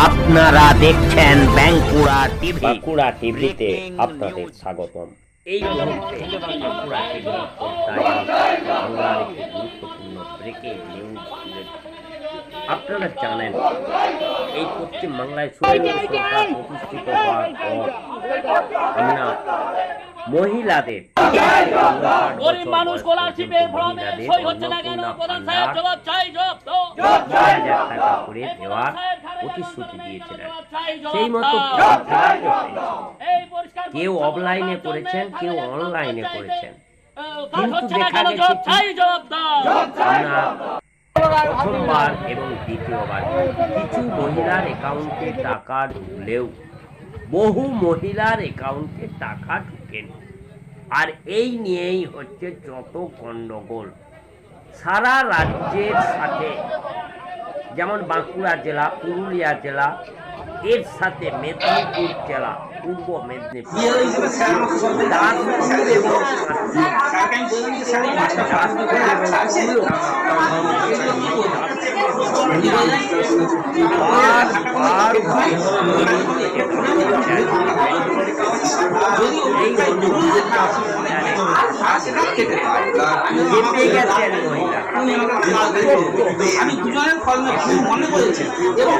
আপনারা দেখছেন বাঁকুড়া টিভিতে আপনাদের স্বাগতম। এই মুহূর্তে বাঁকুড়া টিভির পর্দায় বাংলার একটি গুরুত্বপূর্ণ ব্রেকিং নিউজ। আপনারা জানেন, এই পশ্চিম বাংলায় সুরেন্দ্র সরকার প্রতিষ্ঠিত হওয়ার পর আমরা মহিলাদের গরিব মানুষ স্কলারশিপের ফর্মে সই হচ্ছে না কেন? প্রধান সাহেব জবাব চাই, জবাব দাও। 6,000 টাকা করে দেওয়ার প্রতিশ্রুতি দিয়েছিলেন। সেই মতো কেউ অফলাইনে করেছেন, কেউ অনলাইনে করেছেন, কিন্তু দেখা গেছে আমরা প্রথমবার এবং দ্বিতীয়বার কিছু মহিলার অ্যাকাউন্টে টাকা ঢুকলেও বহু মহিলার অ্যাকাউন্টে টাকা ঢুকেন। আর এই নিয়েই হচ্ছে যত গন্ডগোল সারা রাজ্যের সাথে, যেমন বাঁকুড়া জেলা, পুরুলিয়া জেলা, এর সাথে মেদিনীপুর জেলা, পূর্ব মেদিনীপুর, দাসপুর এবং আমি দুজনের ফল মনে করেছি এবং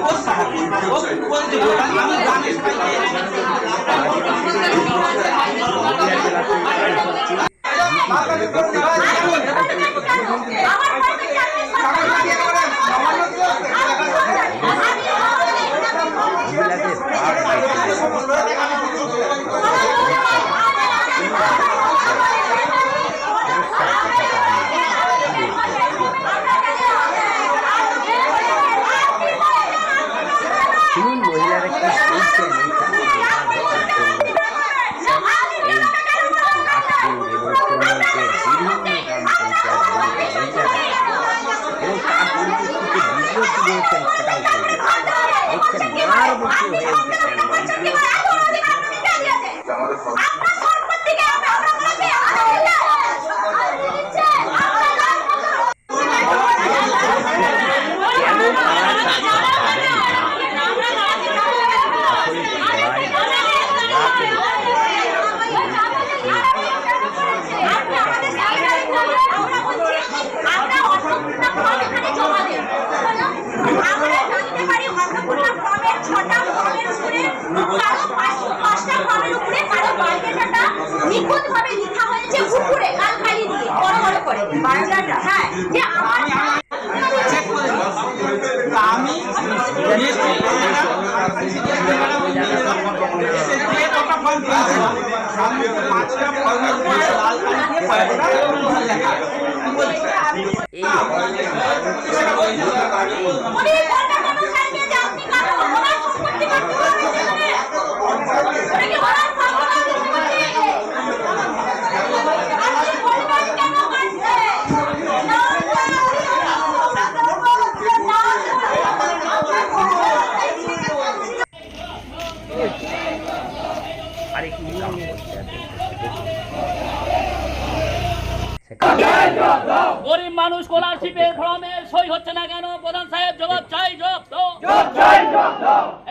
গরিব মানুষ স্কলারশিপের ফর্মে সই হচ্ছে না কেন? প্রধান সাহেব জবাব চাই, জবাব দাও।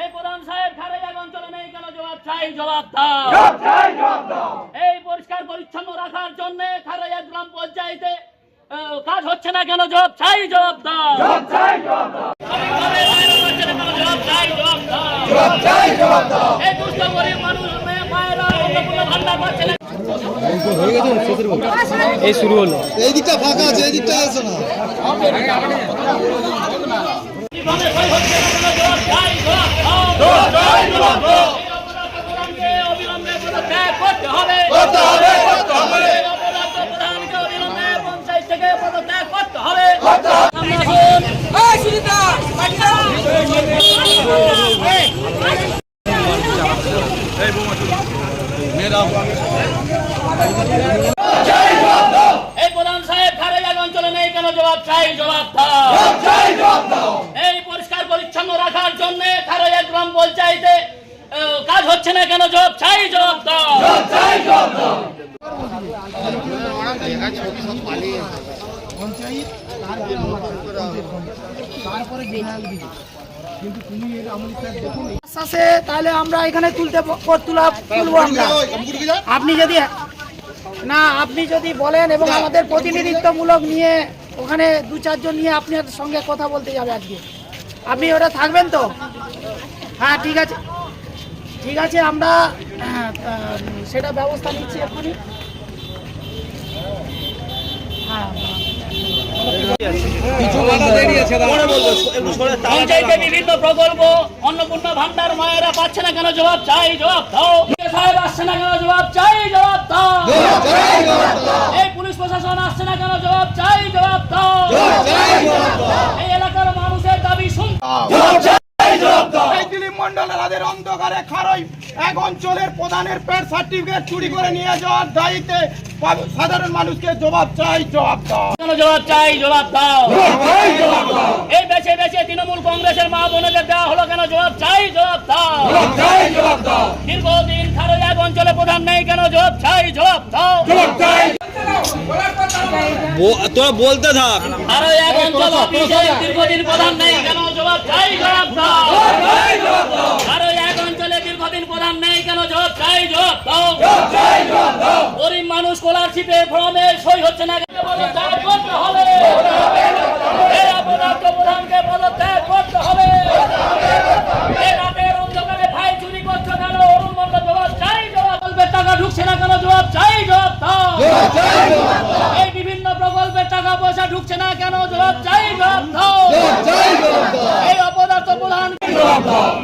এই প্রধান সাহেব খারেগাঁও অঞ্চলে নেই কেন? জবাব চাই, জবাব দাও। এই পরিষ্কার পরিচ্ছন্ন রাখার জন্য খারেগাঁও গ্রাম পঞ্চায়েতে কাজ হচ্ছে না কেন? জবাব চাই, জবাব দাও। এই দুষ্ট গরিব মানুষ মায়েরা অন্নপূর্ণ ভান্ডার পাচ্ছে না। এই শুরু হলো, এই দিকটা ফাঁকা আছে, এই দিকটা আছে না। অবিলম্বে পদত্যাগ করতে হবে। পঞ্চায়েত থেকে পদত্যাগ করতে হবে। এই প্রধান সাহেব খারেগাঁও অঞ্চলে নেই কেন? জবাব চাই, জবাব দাও। এই পরিষ্কার পরিচ্ছন্ন রাখার জন্য খারেগাঁও গ্রাম পঞ্চায়েতে কাজ হচ্ছে না কেন? জবাব চাই, জবাব দাও। আশ্বাসে তাহলে আমরা এখানে তুলবো আমরা। আপনি যদি বলেন এবং আমাদের প্রতিনিধিত্বমূলক নিয়ে ওখানে 2-4 জন নিয়ে আপনার সঙ্গে কথা বলতে যাবে আজকে, আপনি ওটা থাকবেন তো? হ্যাঁ ঠিক আছে আমরা সেটা ব্যবস্থা নিচ্ছি এখনই। হ্যাঁ পঞ্চায়েতে বিভিন্ন প্রকল্প অন্নপূর্ণা ভান্ডার মায়েরা পাচ্ছে না কেন, জবাব চাই, জবাব দাও। সাহেব আসছে না কেন, জবাব চাই, জবাব দাও। এই পুলিশ প্রশাসন আসছে না কেন, জবাব চাই, জবাব দাও। এই এলাকার মানুষের দাবি দিলীপ মন্ডল রাদের অন্ধকারে খারই এক অঞ্চলের প্রধানের পেড সার্টিফিকেট চুরি করে নিয়ে যাওয়ার দায়িত্বে সাধারণ মানুষকে জবাব চাই, জবাব দাও। জবাব চাই, জবাব দাও। এই বেছে বেছে তৃণমূল কংগ্রেসের মা বোনেদের দেওয়া হলো কেন, জবাব চাই, জবাব দাও। দীর্ঘদিন খারই এক অঞ্চলে প্রধান নেই কেন, জবাব চাই, জবাব দাও। তোরা বলতে থাক। খারই এক অঞ্চল অফিসে দীর্ঘদিন প্রধান নেই কেন, জবাব চাই, জবাব দাও। খারই এক অঞ্চলে দীর্ঘদিন প্রধান নেই কেন, জবাব চাই, জবাব দাও। গরিব মানুষ স্কলারশিপে ফর্মে সই হচ্ছে না কেন, পদত্যাগ করতে হবে। এই অপরাধ প্রধানকে পদত্যাগ করতে হবে। এই রাতের অন্ধকারে ভাই চুরি করছে কেন, অরুণ মন্ডল জবাব চাই, জবাব। প্রকল্পের টাকা ঢুকছে না কেন, জবাব চাই, জবাব দাও। এই বিভিন্ন প্রকল্পের টাকা পয়সা ঢুকছে না কেন, জবাব চাই, জবাব দাও। এই অপদার্থ প্রধান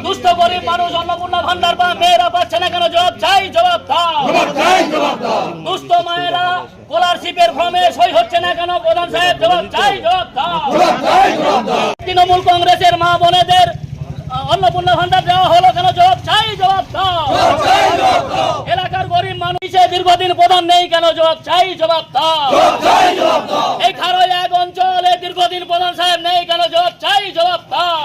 দুস্থ গরিব মানুষ অন্নপূর্ণা ভান্ডার বা মেয়েরা পাচ্ছে না কেন, জবাব চাই, জবাব দাও। দুস্থ মায়েরা স্কলারশিপের ফর্মে সই হচ্ছে না কেন, প্রধান সাহেব জবাব চাই, জবাব দাও। তৃণমূল কংগ্রেসের মা বোনেদের অন্নপূর্ণা ভান্ডার দেওয়া হলো কেন, জবাব চাই, জবাব দাও। এলাকার গরিব মানুষের দীর্ঘদিন প্রধান নেই কেন, জবাব চাই, জবাব দাও। এই খারই এক অঞ্চলে দীর্ঘদিন প্রধান সাহেব নেই কেন, জবাব চাই, জবাব দাও।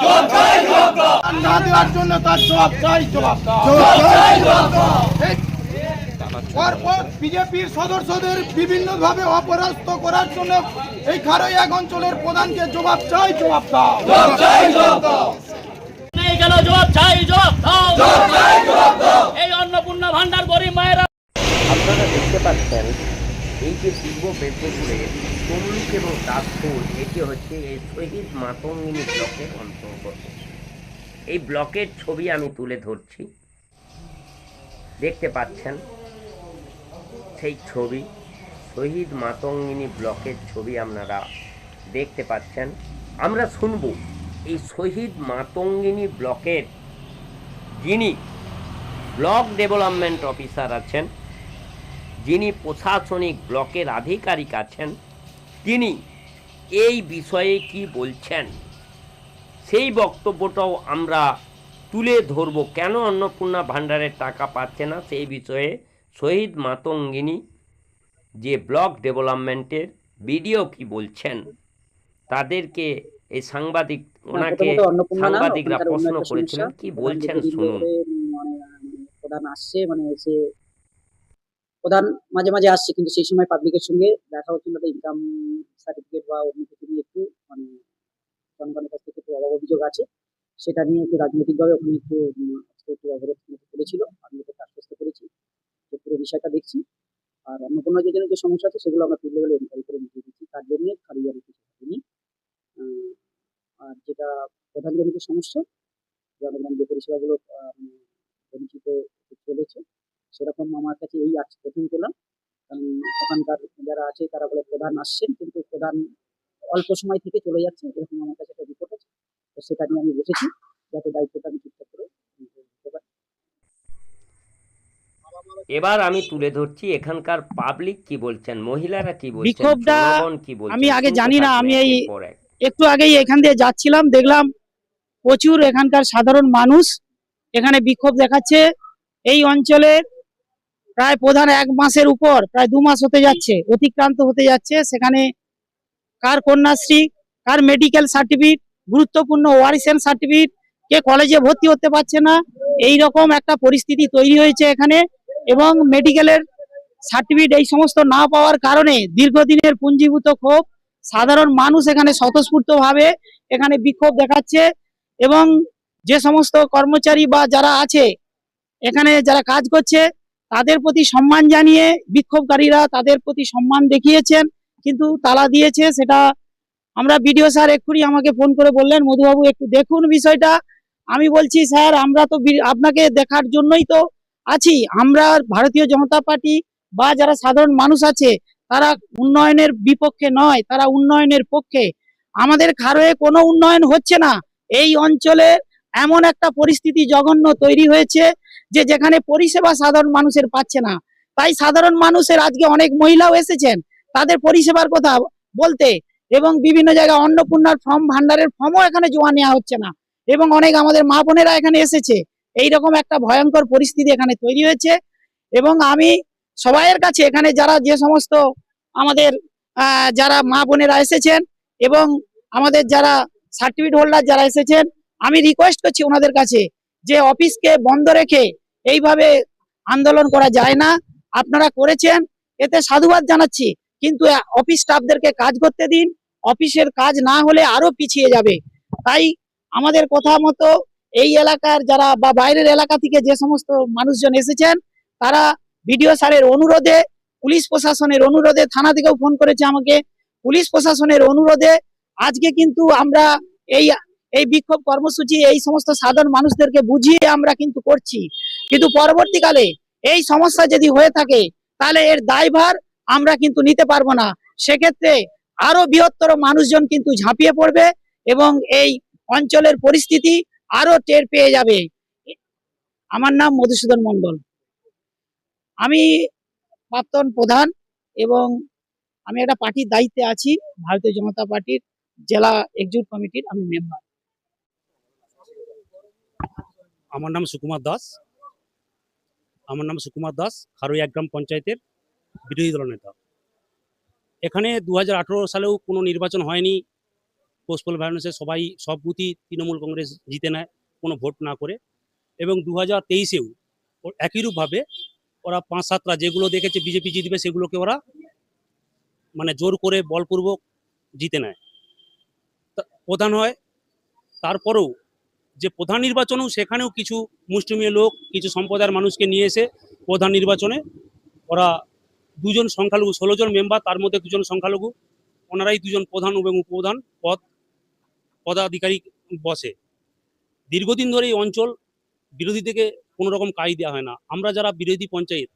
না দেওয়ার জন্য তার জবাব চাই, জবাব দাও। পরপর বিজেপির সদস্যদের বিভিন্নভাবে অপরাস্ত করার জন্য এই খারই এক অঞ্চলের প্রধানকে জবাব চাই, জবাব দাও। নেই কেন, জবাব চাই, জবাব দাও। এই অন্নপূর্ণা ভান্ডার গরিব মায়েরা। আপনারা দেখতে পাচ্ছেন এই যে পূর্ব মেদিনীপুরে তমলুক এবং দাসপুর, এটি হচ্ছে এই শহীদ মাতঙ্গিনী ব্লকের অন্তর্গত। এই ব্লকের ছবি আমি তুলে ধরছি, দেখতে পাচ্ছেন সেই ছবি, শহীদ মাতঙ্গিনী ব্লকের ছবি আপনারা দেখতে পাচ্ছেন। আমরা শুনব এই শহীদ মাতঙ্গিনী ব্লকের যিনি ব্লক ডেভেলপমেন্ট অফিসার আছেন, যিনি প্রশাসনিক ব্লকের আধিকারিক আছেন, তিনি এই বিষয়ে কি বলছেন সেই বক্তব্যটাও আমরা তুলে ধরব। কেন অন্নপূর্ণা ভান্ডারের টাকা পাচ্ছে না সেই বিষয়ে শহীদ মাতঙ্গিনী যে ব্লক ডেভেলপমেন্টের বিডিও কি বলছেন, তাদেরকে এই সাংবাদিকরা প্রশ্ন করেছিলেন, কি বলছেন শুনুন। প্রধান আসছে, এসে প্রধান মাঝে মাঝে আসছে, কিন্তু সেই সময় পাবলিকের সঙ্গে দেখা হচ্ছে না। ইনকাম সার্টিফিকেট বা অন্য কিছু নিয়ে একটু জনগণের কাছ থেকে একটু অভিযোগ আছে, সেটা নিয়ে একটু রাজনৈতিকভাবে ওখানে একটু অবরোধ করেছিল। আমি ওকে আশ্বস্ত করেছি যে পুরো বিষয়টা দেখছি, আর অন্নপূর্ণা যোজনার যে সমস্যা আছে সেগুলো আমরা ফিল্ড লেভেলে এনকোয়ারি করে মিটিয়ে দিচ্ছি। তার জন্য খারিজ আর কিছু হয়নি। আর যেটা প্রধানজনিত সমস্যা, জনগণ যে পরিষেবাগুলো বঞ্চিত চলেছে, সেরকম আমার কাছে এই আজ প্রথম পেলাম। কারণ ওখানকার যারা আছে তারা বলে প্রধান আসছেন, কিন্তু প্রধান অল্প সময় থেকে চলে যাচ্ছে, এরকম আমার কাছে একটা রিপোর্ট আছে। তো সেটা নিয়ে আমি বসেছি, যাতে দায়িত্বটা আমি ঠিকঠাক করে নিতে পারি। এবার আমি তুলে ধরছি এখানকার পাবলিক কি বলছেন, মহিলারা কি বলছেন, বিক্ষোভটা জনগণ কি বলছেন। আমি আগে জানি না, আমি এই একটু আগেই এখান দিয়ে যাচ্ছিলাম, দেখলাম প্রচুর এখানকার সাধারণ মানুষ এখানে বিক্ষোভ দেখাচ্ছে। এই অঞ্চলের প্রায় প্রধান 1 মাসের উপর, প্রায় 2 মাস হতে যাচ্ছে, অতিক্রান্ত হতে যাচ্ছে। সেখানে কার কন্যাশ্রী, কার মেডিকেল সার্টিফিকেট, গুরুত্বপূর্ণ ওয়ারিশন সার্টিফিকেট, কে কলেজে ভর্তি হতে পারছে না, এই রকম একটা পরিস্থিতি তৈরি হয়েছে এখানে। এবং মেডিকেলের সার্টিফিকেট এই সমস্ত না পাওয়ার কারণে দীর্ঘদিনের পুঞ্জীভূত ক্ষোভ, সাধারণ মানুষ এখানে স্বতঃস্ফূর্তভাবে এখানে বিক্ষোভ দেখাচ্ছে। এবং যে সমস্ত কর্মচারী বা যারা আছে এখানে যারা কাজ করছে তাদের প্রতি সম্মান জানিয়ে বিক্ষোভকারীরা তাদের প্রতি সম্মান দেখিয়েছেন, কিন্তু তালা দিয়েছে। সেটা আমরা বিডিও স্যার এক্ষুনি আমাকে ফোন করে বললেন, মধুবাবু একটু দেখুন বিষয়টা। আমি বলছি স্যার আমরা তো আপনাকে দেখার জন্যই তো আছি। আমরা ভারতীয় জনতা পার্টি বা যারা সাধারণ মানুষ আছে তারা উন্নয়নের বিপক্ষে নয়, তারা উন্নয়নের পক্ষে। আমাদের খারোয়ে কোনো উন্নয়ন হচ্ছে না। এই অঞ্চলে এমন একটা পরিস্থিতি জঘন্য তৈরি হয়েছে যে যেখানে পরিষেবা সাধারণ মানুষের পাচ্ছে না। তাই সাধারণ মানুষের আজকে অনেক মহিলাও এসেছেন তাদের পরিষেবার কথা বলতে, এবং বিভিন্ন জায়গায় অন্নপূর্ণার ফর্ম ভান্ডারের ফর্মও এখানে জমা নেওয়া হচ্ছে না, এবং অনেক আমাদের মা বোনেরা এখানে এসেছে। এইরকম একটা ভয়ঙ্কর পরিস্থিতি এখানে তৈরি হয়েছে। এবং আমি সবাইয়ের কাছে এখানে যারা যে সমস্ত আমাদের যারা মা বোনেরা এসেছেন এবং আমাদের যারা সার্টিফিকেট হোল্ডার যারা এসেছেন, আমি রিকোয়েস্ট করছি ওনাদের কাছে যে অফিসকে বন্ধ রেখে এইভাবে আন্দোলন করা যায় না। আপনারা করেছেন, এতে সাধুবাদ জানাচ্ছি, কিন্তু অফিস স্টাফদেরকে কাজ করতে দিন। অফিসের কাজ না হলে আরো পিছিয়ে যাবে। তাই আমাদের কথা মতো এই এলাকার যারা বা বাইরের এলাকা থেকে যে সমস্ত মানুষজন এসেছেন তারা বিডিও স্যারের অনুরোধে, পুলিশ প্রশাসনের অনুরোধে, থানা থেকেও ফোন করেছে আমাকে, পুলিশ প্রশাসনের অনুরোধে আজকে কিন্তু আমরা এই বিক্ষোভ কর্মসূচি এই সমস্ত সাধারণ মানুষদেরকে বুঝিয়ে আমরা কিন্তু করছি। কিন্তু পরবর্তীকালে এই সমস্যা যদি হয়ে থাকে তাহলে এর দায়ভার আমরা কিন্তু নিতে পারবো না। সেক্ষেত্রে আরো বৃহত্তর মানুষজন কিন্তু ঝাঁপিয়ে পড়বে এবং এই অঞ্চলের পরিস্থিতি আরো টের পেয়ে যাবে। আমার নাম মধুসূদন মণ্ডল, আমি প্রাক্তন প্রধান এবং আমি একটা পার্টির দায়িত্বে আছি, ভারতীয় জনতা পার্টির জেলা এক্সিকিউটিভ কমিটির আমি মেম্বার। আমার নাম সুকুমার দাস, খারোই এক গ্রাম পঞ্চায়েতের বিরোধী দল নেতা। এখানে 2018 সালেও কোনো নির্বাচন হয়নি। পোস্টপোল ভ্যালেন্সে সব বুথই তৃণমূল কংগ্রেস জিতে নেয় কোনো ভোট না করে, এবং 2023-এও একইরূপভাবে ওরা 5-7টা যেগুলো দেখেছে বিজেপি জিতবে সেগুলোকে ওরা মানে জোর করে বলপূর্বক জিতে নেয়, প্রধান হয়। তারপরেও যে প্রধান নির্বাচনেও সেখানেও কিছু মুষ্টিমেয় লোক, কিছু সম্প্রদায়ের মানুষকে নিয়ে এসে প্রধান নির্বাচনে ওরা 2 জন সংখ্যালঘু, 16 জন মেম্বার, তার মধ্যে 2 জন সংখ্যালঘু, ওনারাই 2 জন প্রধান এবং উপপ্রধান পদাধিকারী বসে। দীর্ঘদিন ধরে এই অঞ্চল বিরোধী থেকে কোনো রকম কাজ দেওয়া হয় না। আমরা যারা বিরোধী পঞ্চায়েত,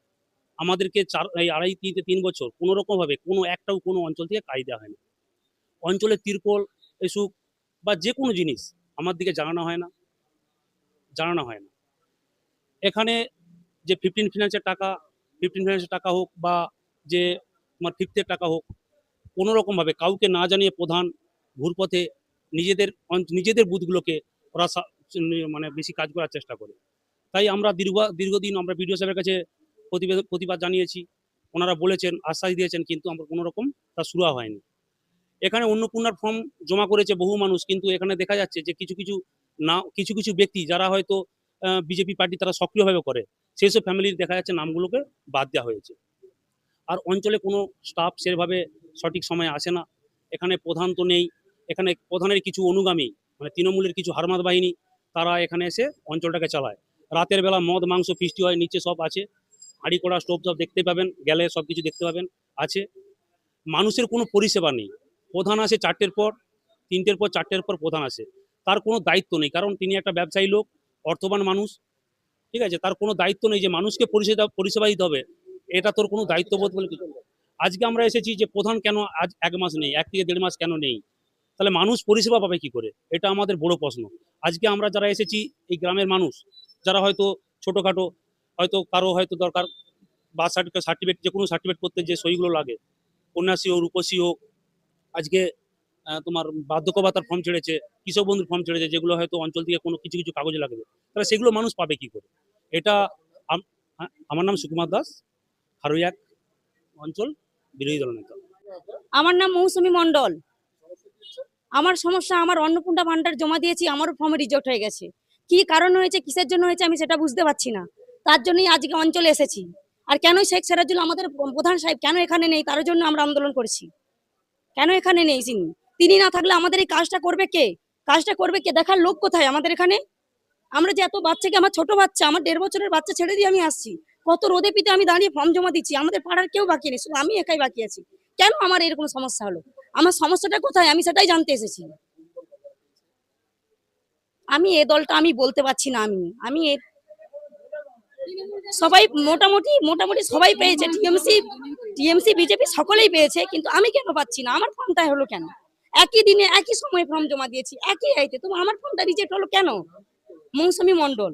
আমাদেরকে 2.5-3 বছর কোনো রকমভাবে কোনো অঞ্চল থেকে কাজ দেওয়া হয় না। অঞ্চলের তিরপল এসুক বা যে কোনো জিনিস আমার দিকে জানানো হয় না। এখানে যে 15 ফিনান্সের টাকা হোক বা যে আমার 5th টাকা হোক, কোনো রকমভাবে কাউকে না জানিয়ে প্রধান ঘুরপথে নিজেদের বুথগুলোকে ওরা মানে বেশি কাজ করার চেষ্টা করে। তাই আমরা দীর্ঘদিন আমরা বিডিও সাহেবের কাছে প্রতিবাদ জানিয়েছি, ওনারা বলেছেন, আশ্বাস দিয়েছেন, কিন্তু আমরা কোনো রকম তা শুরু হয়নি। এখানে অন্নপূর্ণার ফর্ম জমা করেছে বহু মানুষ, কিন্তু এখানে দেখা যাচ্ছে যে কিছু কিছু ব্যক্তি যারা হয়তো বিজেপি পার্টি তারা সক্রিয়ভাবে করে, সেই সব ফ্যামিলির দেখা যাচ্ছে নামগুলোকে বাদ দেওয়া হয়েছে। আর অঞ্চলে কোনো স্টাফ সেভাবে সঠিক সময়ে আসে না। এখানে প্রধান তো নেই, এখানে প্রধানের কিছু অনুগামী মানে তৃণমূলের কিছু হারমাত বাহিনী তারা এখানে এসে অঞ্চলটাকে চালায়। রাতের বেলা মদ মাংস ফিস্টি হয়, নিচে সব আছে, হাঁড়ি কড়া স্টোভ সব দেখতে পাবেন, গেলে সব কিছু দেখতে পাবেন আছে। মানুষের কোনো পরিষেবা নেই। প্রধান আসে 4টের পর, 3টের পর, 4টের পর প্রধান আসে, তার কোনো দায়িত্ব নেই, কারণ তিনি একটা ব্যবসায়ী লোক, অর্থবান মানুষ, ঠিক আছে। তার কোনো দায়িত্ব নেই যে মানুষকে পরিষেবা দিতে হবে, এটা তোর কোনো দায়িত্ববোধ বলে কিছু। আজকে আমরা এসেছি যে প্রধান কেন আজ 1 মাস নেই, 1 থেকে 1.5 মাস কেন নেই, তাহলে মানুষ পরিষেবা পাবে কি করে? এটা আমাদের বড় প্রশ্ন। আজকে আমরা যারা এসেছি এই গ্রামের মানুষ, যারা হয়তো ছোটোখাটো হয়তো কারো হয়তো দরকার বার্থ সার্টিফিকেট যে কোনো সার্টিফিকেট করতে যে সইগুলো লাগে, কন্যাশ্রী হোক, রূপশ্রী হোক, আজকে তোমার বার্ধক্য ভাতার ফর্ম ছেড়েছে, কৃষক বন্ধুর ফর্ম ছেড়েছে, যেগুলো হয়তো অঞ্চল থেকে কোনো কিছু কাগজ লাগবে, তাহলে সেগুলো মানুষ পাবে কি করে? এটা আমার নাম সুকুমার দাস, খারোই 1 অঞ্চল বিরোধী দল নেতা। আমার নাম মৌসুমী মণ্ডল। আমার সমস্যা, আমার অন্নপূর্ণা ভান্ডার জমা দিয়েছি, আমারও ফর্ম রিজেক্ট হয়ে গেছে। কি কারণ হয়েছে, কিসের জন্য হয়েছে আমি সেটা বুঝতে পারছি না। তার জন্যই আজকে অঞ্চলে এসেছি। আর কেন শেখ সিরাজুল আমাদের প্রধান সাহেব কেন এখানে নেই, তার জন্য আমরা আন্দোলন করছি। কেন এখানে নেই তিনি না থাকলে আমাদের এই কাজটা করবে কে? দেখার লোক কোথায় আমাদের এখানে? আমরা যে এত বাচ্চাকে, আমার ছোট বাচ্চা, আমার 1.5 বছরের বাচ্চা ছেড়ে দিয়ে আমি আসছি, কত রোদে পিতে আমি দাঁড়িয়ে ফর্ম জমা দিচ্ছি, আমাদের পাড়ার কেউ বাকি নেই, শুধু আমি একাই বাকি আছি। কেন আমার এরকম সমস্যা হলো? আমার সমস্যাটা কোথায় আমি সেটাই জানতে এসেছি। আমি এ দলটা আমি বলতে পারছি না। আমি সবাই মোটামুটি সবাই পেয়েছে, টিএমসি বিজেপি সকলেই পেয়েছে, কিন্তু আমি কেন পাচ্ছি না? আমার ফর্মটা হলো কেন? একই দিনে একই সময় ফর্ম জমা দিয়েছি, একই আইতে, তবু আমার ফর্মটা রিজেক্ট হলো কেন? মৌসুমী মণ্ডল,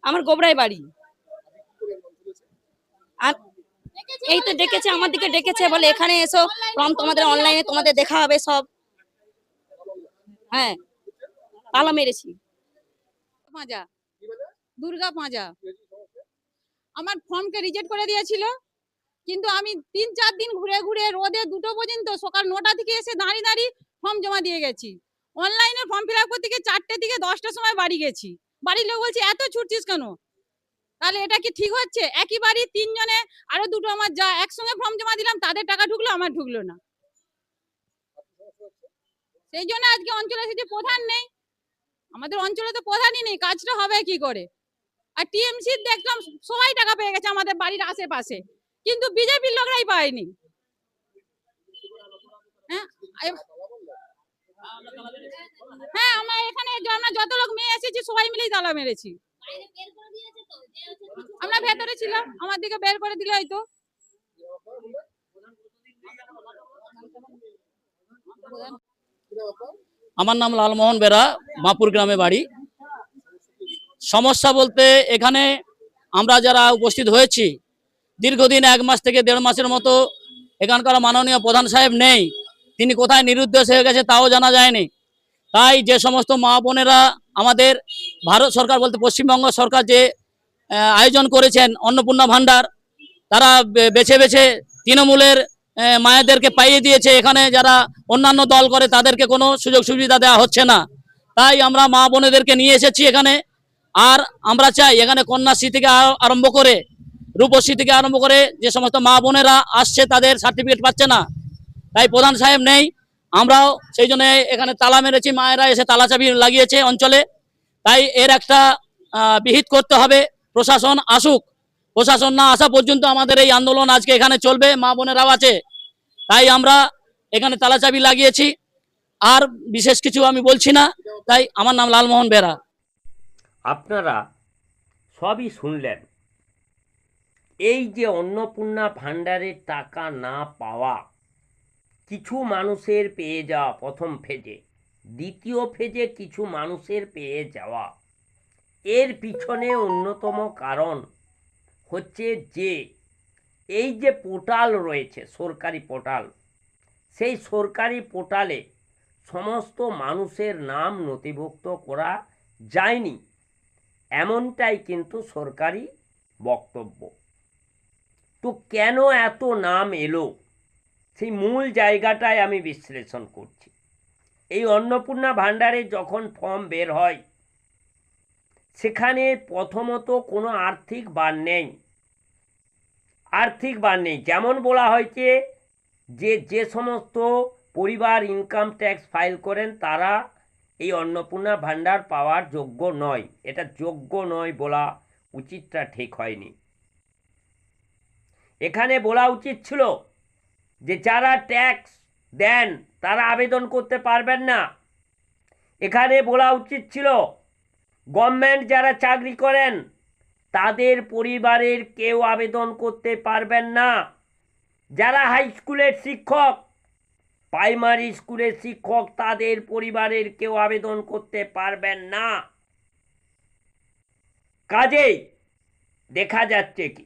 আমার গোবরায় বাড়ি। আর এই তো ডেকেছে, আমার দিকে ডেকেছে, বলে এখানে এসো, ফর্ম তোমাদের অনলাইনে তোমাদের দেখা হবে সব। হ্যাঁ, তালা মেরেছি। পাঁজা, দুর্গা পাঁজা। আমার ফর্মকে রিজেক্ট করে দিয়েছিল, কিন্তু আমি 3-4 দিন ঘুরে ঘুরে রোদে 2টো পর্যন্ত সকাল 9টা থেকে এসে দাঁড়িয়ে ফর্ম জমা দিয়ে গেছি। অনলাইনে ফর্ম ফিল আপ করতে গিয়ে 4টে থেকে 10টার সময় বাড়ি গেছি। বাড়ির লোক বলছে এত ছুটছিস কেন? তাহলে এটা কি ঠিক হচ্ছে? একই বাড়ি 3 জনে, আরো 2টো আমার যা একসঙ্গে ফর্ম জমা দিলাম, তাদের টাকা ঢুকলো, আমার ঢুকলো না। সেই জন্য আজকে অঞ্চলে এসেছি, প্রধান নেই আমাদের অঞ্চলে, তো প্রধানই নেই, কাজটা হবে কি করে? আর টিএমসি দেখলাম সবাই টাকা পেয়ে গেছে আমাদের বাড়ির আশেপাশে, কিন্তু বিজেপির লোকরাই পায়নি। হ্যাঁ, হ্যাঁ, আমরা এখানে আমরা যত লোক মেয়ে এসেছি সবাই মিলেই তালা মেরেছি। আমরা ভেতরে ছিলাম, আমার দিকে বের করে দিল হয়তো। আমার নাম লালমোহন বেরা, মাপুর গ্রামে বাড়ি। সমস্যা বলতে এখানে আমরা যারা উপস্থিত হয়েছি, দীর্ঘদিন 1 মাস থেকে 1.5 মাসের মতো এখানকার মাননীয় প্রধান সাহেব নেই। তিনি কোথায় নিরুদ্দেশ হয়ে গেছে তাও জানা যায়নি। তাই যে সমস্ত মা বোনেরা আমাদের ভারত সরকার বলতে পশ্চিমবঙ্গ সরকার যে আয়োজন করেছেন অন্নপূর্ণা ভান্ডার, তারা বেছে বেছে তৃণমূলের মায়েদেরকে পাইয়ে দিয়েছে। এখানে যারা অন্যান্য দল করে তাদেরকে কোনো সুযোগ সুবিধা দেওয়া হচ্ছে না। তাই আমরা মা বোনেদেরকে নিয়ে এসেছি এখানে। আর আমরা চাই এখানে কন্যাশ্রী থেকে আরম্ভ করে রূপশ্রী থেকে আরম্ভ করে যে সমস্ত মা বোনেরা আসছে তাদের সার্টিফিকেট পাচ্ছে না, তাই প্রধান সাহেব নেই। আমরাও সেই জন্য এখানে তালা মেরেছি, মায়েরা এসে তালা চাবি লাগিয়েছে অঞ্চলে। তাই এর একটা বিহিত করতে হবে, প্রশাসন আসুক। প্রশাসন না আসা পর্যন্ত আমাদের এই আন্দোলন আজকে এখানে চলবে, মা বোনেরাও আছে। তাই আমরা এখানে তালা চাবি লাগিয়েছি, আর বিশেষ কিছু আমি বলছি না। তাই আমার নাম লালমোহন বেরা। আপনারা সবই শুনলেন। এই যে অন্নপূর্ণা ভাণ্ডারের টাকা না পাওয়া, কিছু মানুষের পেয়ে যাওয়া প্রথম ফেজে, দ্বিতীয় ফেজে কিছু মানুষের পেয়ে যাওয়া, এর পিছনে অন্যতম কারণ হচ্ছে যে এই যে পোর্টাল রয়েছে, সরকারি পোর্টাল, সেই সরকারি পোর্টালে সমস্ত মানুষের নাম নথিভুক্ত করা যায়নি, এমনটাই কিন্তু সরকারি বক্তব্য। তো কেন এত নাম এলো, সেই মূল জায়গাটায় আমি বিশ্লেষণ করছি। এই অন্নপূর্ণা ভাণ্ডারে যখন ফর্ম বের হয়, সেখানে প্রথমত কোনো আর্থিক বার নেই। যেমন বলা হয়েছে যে সমস্ত পরিবার ইনকাম ট্যাক্স ফাইল করেন তারা এই অন্নপূর্ণা ভাণ্ডার পাওয়ার যোগ্য নয়। এটা যোগ্য নয় বলা উচিতটা ঠিক হয়নি। এখানে বলা উচিত ছিল যে যারা ট্যাক্স দেন তারা আবেদন করতে পারবেন না। এখানে বলা উচিত ছিল গভর্নমেন্ট যারা চাকরি করেন তাদের পরিবারের কেউ আবেদন করতে পারবেন না। যারা হাই স্কুলের শিক্ষক, প্রাইমারি স্কুলের শিক্ষক, তাদের পরিবারের কেউ আবেদন করতে পারবেন না। কাজেই দেখা যাচ্ছে কি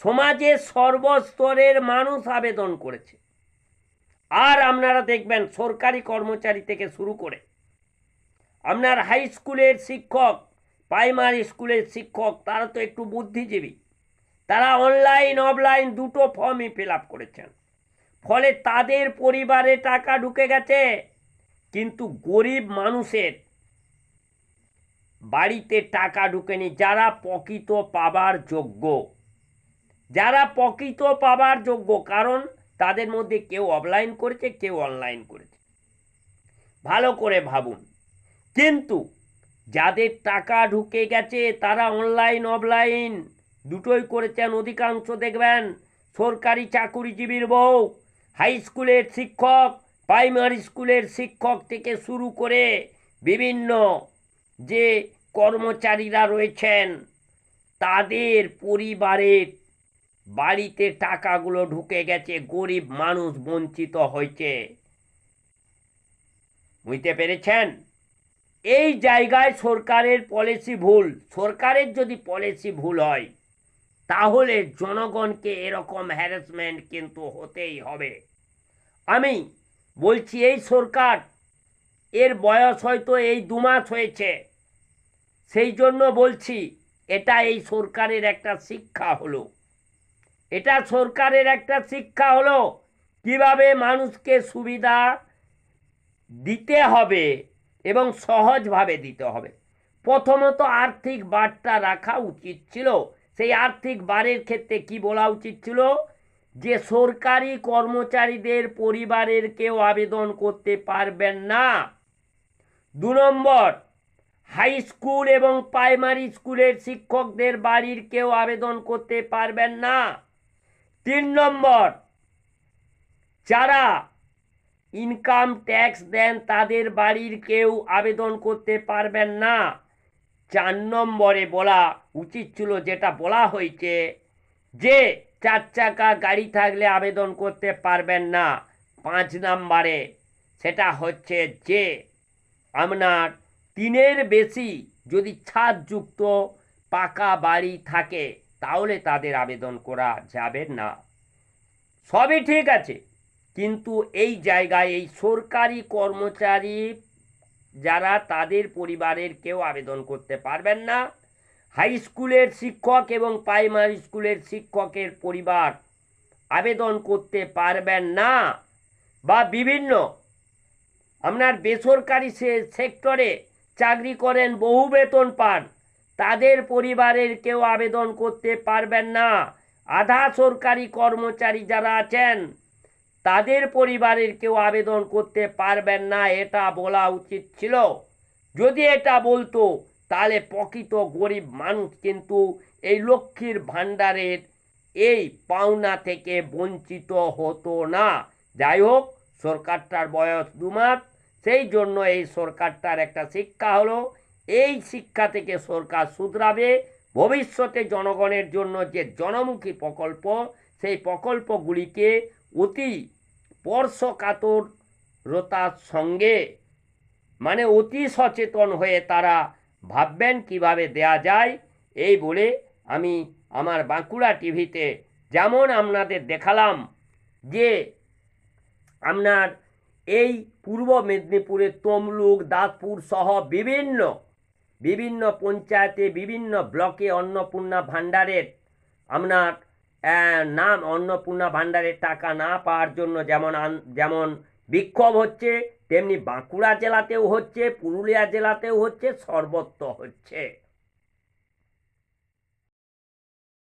সমাজের সর্বস্তরের মানুষ আবেদন করেছে। আর আপনারা দেখবেন সরকারি কর্মচারী থেকে শুরু করে আপনার হাই স্কুলের শিক্ষক, প্রাইমারি স্কুলের শিক্ষক, তারা তো একটু বুদ্ধিজীবী, তারা অনলাইন অফলাইন দুটো ফর্মই ফিল আপ করেছেন। ফলে তাদের পরিবারে টাকা ঢুকে গেছে, কিন্তু গরিব মানুষের বাড়িতে টাকা ঢুকেনি। যারা প্রকৃত পাবার যোগ্য, কারণ তাদের মধ্যে কেউ অফলাইন করেছে, কেউ অনলাইন করেছে। ভালো করে ভাবুন। কিন্তু যাদের টাকা ঢুকে গেছে তারা অনলাইন অফলাইন দুটোই করেছেন। অধিকাংশ দেখবেন সরকারি চাকুরিজীবীর বউ, হাই স্কুলের শিক্ষক, প্রাইমারি স্কুলের শিক্ষক থেকে শুরু করে বিভিন্ন যে কর্মচারীরা রয়েছেন তাদের পরিবারের বাড়িতে টাকাগুলো ঢুকে গেছে, গরিব মানুষ বঞ্চিত হয়েছে। বুঝতে পেরেছেন? এই জায়গায় সরকারের পলিসি ভুল। সরকারের যদি পলিসি ভুল হয় তাহলে জনগণকে এরকম হ্যারাসমেন্ট কিন্তু হতেই হবে। আমি বলছি এই সরকার, এর বয়স হয়তো এই 2 মাস হয়েছে, সেই জন্য বলছি এটা এই সরকারের একটা শিক্ষা হলো। এটা সরকারের একটা শিক্ষা হলো কিভাবে মানুষকে সুবিধা দিতে হবে এবং সহজভাবে দিতে হবে। প্রথমত আর্থিক বারটা রাখা উচিত ছিল। সেই আর্থিক বারের ক্ষেত্রে কি বলা উচিত ছিল যে সরকারি কর্মচারীদের পরিবারের কেউ আবেদন করতে পারবেন না। 2 নম্বর, হাই স্কুল এবং প্রাইমারি স্কুলের শিক্ষকদের বাড়ির কেউ আবেদন করতে পারবেন না। 3 নম্বর, যারা ইনকাম ট্যাক্স দেন তাদের বাড়ির কেউ আবেদন করতে পারবেন না। 4 নম্বরে বলা উচিত ছিল, যেটা বলা হয়েছে যে 4 চাকা গাড়ি থাকলে আবেদন করতে পারবেন না। 5 নম্বরে সেটা হচ্ছে যে আপনার 3-এর বেশি যদি ছাদযুক্ত পাকা বাড়ি থাকে তাহলে তাদের আবেদন করা যাবে না। সবই ঠিক আছে, কিন্তু এই জায়গায় এই সরকারি কর্মচারী যারা তাদের পরিবারের কেউ আবেদন করতে পারবেন না। হাই স্কুলের শিক্ষক এবং প্রাইমারি স্কুলের শিক্ষকের পরিবার আবেদন করতে পারবেন না। বা বিভিন্ন আপনার বেসরকারি সেক্টরে চাকরি করেন, বহু বেতন পান, তাদের পরিবারের কেউ আবেদন করতে পারবেন না। আধা সরকারি কর্মচারী যারা আছেন তাদের পরিবারের কেউ আবেদন করতে পারবেন না, এটা বলা উচিত ছিল। যদি এটা বলতো তাহলে প্রকৃত গরিব মানুষ কিন্তু এই লক্ষ্মীর ভাণ্ডারের এই পাওনা থেকে বঞ্চিত হতো না। যাই হোক, সরকারটার বয়স 2 মাস, সেই জন্য এই সরকারটার একটা শিক্ষা হলো। এই শিক্ষা থেকে সরকার শুধরাবে। ভবিষ্যতে জনগণের জন্য যে জনমুখী প্রকল্প, সেই প্রকল্পগুলিকে অতি স্পর্শকাতরতার সঙ্গে মানে অতি সচেতন হয়ে তারা ভাববেন কিভাবে দেয়া যায়। এই বলে আমি আমার বাঁকুড়া টিভিতে যেমন আপনাদের দেখালাম যে আপনার এই পূর্ব মেদিনীপুরের তমলুক, দাসপুর সহ বিভিন্ন পঞ্চায়েতে, বিভিন্ন ব্লকে অন্নপূর্ণা ভাণ্ডারের আপনার নাম অন্নপূর্ণা ভাণ্ডারের টাকা না পাওয়ার জন্য যেমন বিক্ষোভ হচ্ছে, তেমনি বাঁকুড়া জেলাতেও হচ্ছে, পুরুলিয়া জেলাতেও হচ্ছে, সর্বত্র হচ্ছে।